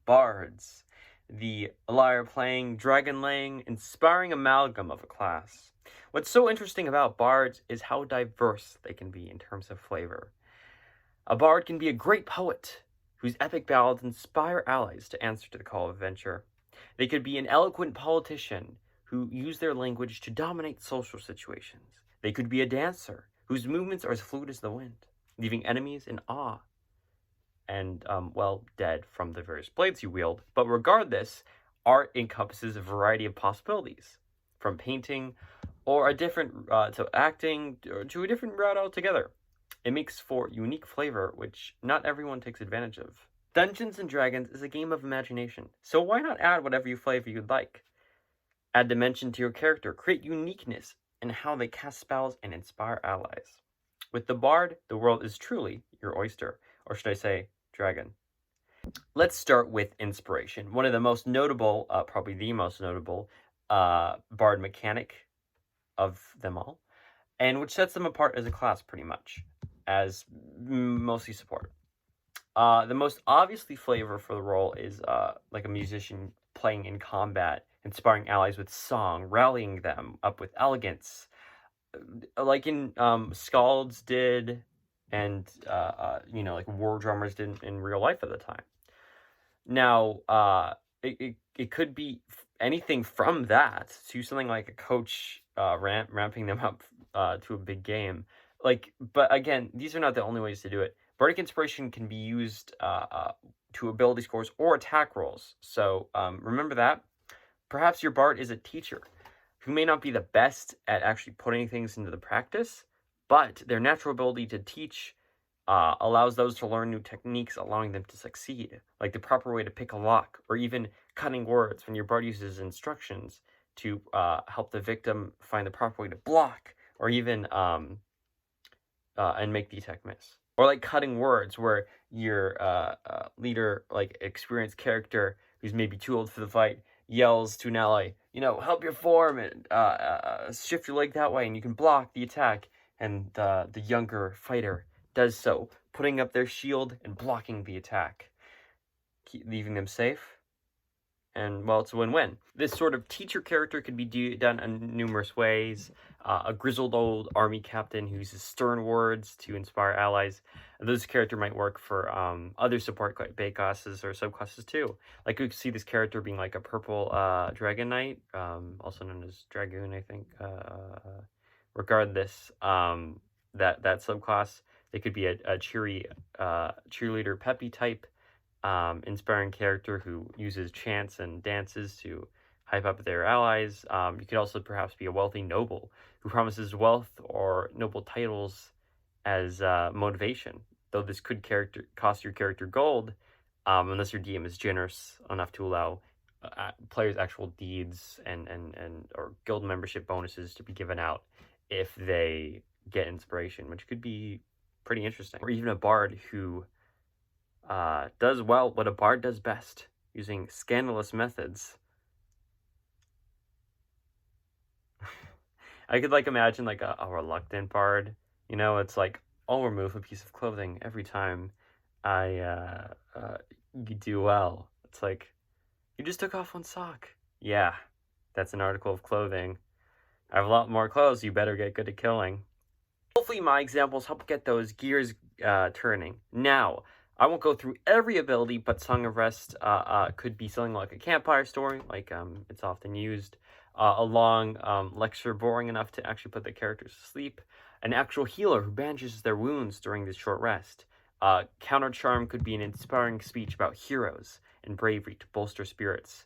Bards, the lyre-playing, dragon-laying, inspiring amalgam of a class. What's so interesting about bards is how diverse they can be in terms of flavor. A bard can be a great poet, whose epic ballads inspire allies to answer to the call of adventure. They could be an eloquent politician who use their language to dominate social situations. They could be a dancer whose movements are as fluid as the wind, leaving enemies in awe and, dead from the various blades you wield. But regardless, art encompasses a variety of possibilities, from painting or to acting or to a different route altogether. It makes for unique flavor, which not everyone takes advantage of. Dungeons & Dragons is a game of imagination, so why not add whatever flavor you'd like? Add dimension to your character, create uniqueness in how they cast spells, and inspire allies. With the Bard, the world is truly your oyster, or should I say, dragon. Let's start with inspiration. One of the most notable, probably the most notable, Bard mechanic of them all, and which sets them apart as a class pretty much, as mostly support. The most obviously flavor for the role is like a musician playing in combat, inspiring allies with song, rallying them up with elegance, like in Scalds did, and like war drummers did in real life at the time. Now, it could be anything from that to something like a coach ramping them up to a big game. But again, these are not the only ways to do it. Bardic inspiration can be used to ability scores or attack rolls. So remember that. Perhaps your bard is a teacher who may not be the best at actually putting things into the practice, but their natural ability to teach allows those to learn new techniques, allowing them to succeed, like the proper way to pick a lock, or even cutting words when your bard uses instructions to help the victim find the proper way to block, or even and make the attack miss. Or like cutting words, where your leader, like experienced character who's maybe too old for the fight, yells to an ally, help your form and shift your leg that way, and you can block the attack. And the younger fighter does so, putting up their shield and blocking the attack, leaving them safe. And, well, it's a win-win. This sort of teacher character could be done in numerous ways. A grizzled old army captain who uses stern words to inspire allies. This character might work for other support bait classes or subclasses too. Like, we could see this character being like a purple dragon knight, also known as dragoon, I think. Regardless, that subclass, they could be a cheery cheerleader peppy type. Inspiring character who uses chants and dances to hype up their allies. You could also perhaps be a wealthy noble who promises wealth or noble titles as motivation, though this could cost your character gold, unless your DM is generous enough to allow players' actual deeds and or guild membership bonuses to be given out if they get inspiration, which could be pretty interesting. Or even a bard who does well what a bard does best, using scandalous methods. I could imagine a reluctant bard. It's like, I'll remove a piece of clothing every time you do well. It's like, you just took off one sock. Yeah, that's an article of clothing. I have a lot more clothes, you better get good at killing. Hopefully my examples help get those gears turning. Now, I won't go through every ability, but Song of Rest could be something like a campfire story, like it's often used. A long lecture boring enough to actually put the characters to sleep. An actual healer who bandages their wounds during this short rest. Counter charm could be an inspiring speech about heroes and bravery to bolster spirits,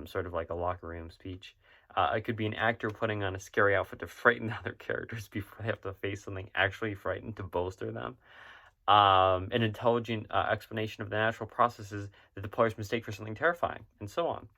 sort of like a locker room speech. It could be an actor putting on a scary outfit to frighten other characters before they have to face something actually frightening to bolster them. An intelligent explanation of the natural processes that the players mistake for something terrifying, and so on.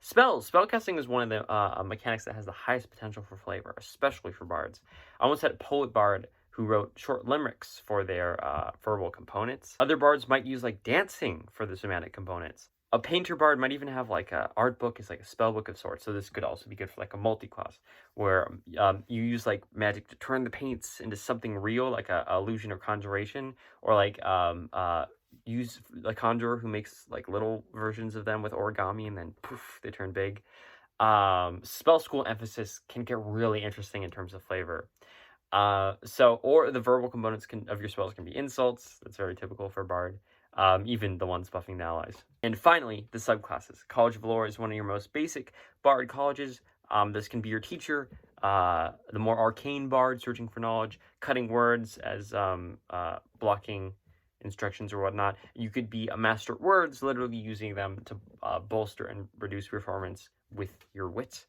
Spellcasting is one of the mechanics that has the highest potential for flavor, especially for bards. I once had a poet bard who wrote short limericks for their verbal components. Other bards might use dancing for the somatic components. A painter bard might even have a art book is like a spell book of sorts. So this could also be good for a multi-class where you use magic to turn the paints into something real, like a illusion or conjuration, or use a conjurer who makes like little versions of them with origami, and then poof, they turn big. Spell school emphasis can get really interesting in terms of flavor. Or the verbal components of your spells can be insults. That's very typical for Bard. Even the ones buffing the allies. And finally, the subclasses. College of Law is one of your most basic Bard colleges. This can be your teacher, the more arcane Bard searching for knowledge, cutting words as blocking instructions or whatnot. You could be a master at words, literally using them to bolster and reduce performance with your wits.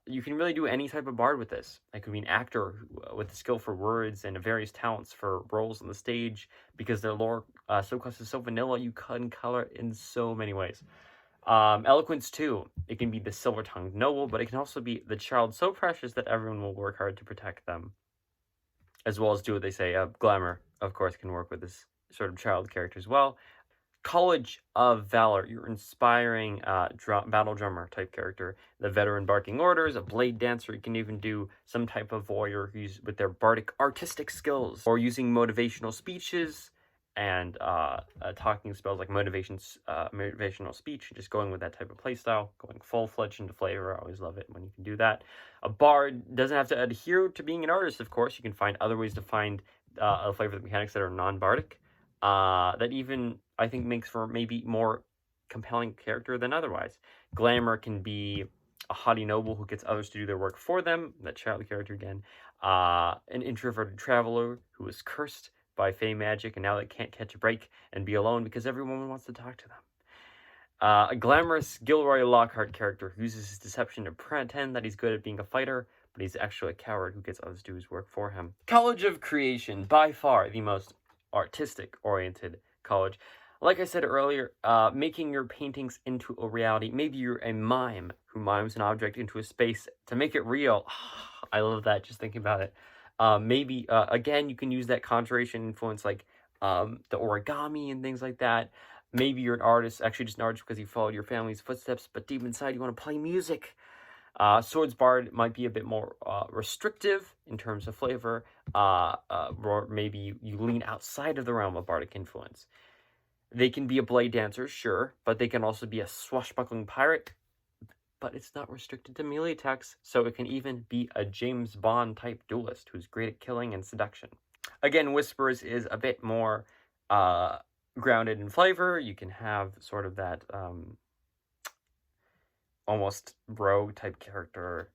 You can really do any type of Bard with this. It could be an actor with a skill for words and various talents for roles on the stage, because their lore subclass is so vanilla, you can color in so many ways. Eloquence too. It can be the silver-tongued noble, but it can also be the child so precious that everyone will work hard to protect them, as well as do what they say. Glamour, of course, can work with this sort of child character as well. College of Valor, your inspiring battle drummer type character. The veteran barking orders, a blade dancer. You can even do some type of warrior who's with their bardic artistic skills, or using motivational speeches and talking spells like motivational speech, just going with that type of playstyle, going full-fledged into flavor. I always love it when you can do that. A Bard doesn't have to adhere to being an artist, of course. You can find other ways to find a flavor of the mechanics that are non-bardic. That even, I think, makes for maybe more compelling character than otherwise. Glamour can be a haughty noble who gets others to do their work for them, that child character again. An introverted traveler who is cursed by fey magic, and now they can't catch a break and be alone because everyone wants to talk to them. A glamorous Gilroy Lockhart character who uses his deception to pretend that he's good at being a fighter, but he's actually a coward who gets others to do his work for him. College of Creation, by far the most artistic-oriented college. Like I said earlier, making your paintings into a reality. Maybe you're a mime who mimes an object into a space to make it real. I love that, just thinking about it. Maybe, again, you can use that conjuration influence, like the origami and things like that. Maybe you're an artist, actually just an artist because you followed your family's footsteps, but deep inside you want to play music. Swords Bard might be a bit more restrictive in terms of flavor, or maybe you lean outside of the realm of bardic influence. They can be a blade dancer, sure, but they can also be a swashbuckling pirate, but it's not restricted to melee attacks, so it can even be a James Bond type duelist who's great at killing and seduction. Again, Whispers is a bit more grounded in flavor. You can have sort of that almost rogue type character.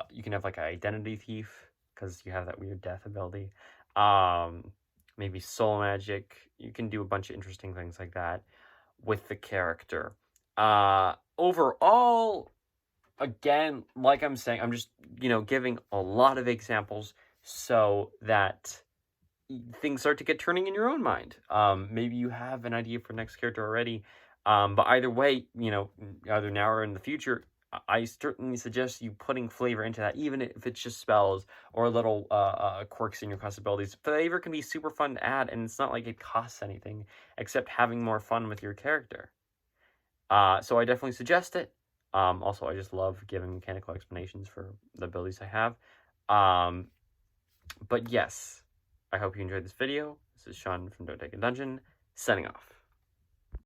You can have like an identity thief because you have that weird death ability. Maybe soul magic. You can do a bunch of interesting things like that with the character. Overall, again, like I'm saying, I'm just, giving a lot of examples so that things start to get turning in your own mind. Maybe you have an idea for next character already. But either way, either now or in the future, I certainly suggest you putting flavor into that, even if it's just spells or little quirks in your class abilities. Flavor can be super fun to add, and it's not like it costs anything, except having more fun with your character. So I definitely suggest it. Also, I just love giving mechanical explanations for the abilities I have. But yes, I hope you enjoyed this video. This is Sean from Don't Take a Dungeon, signing off.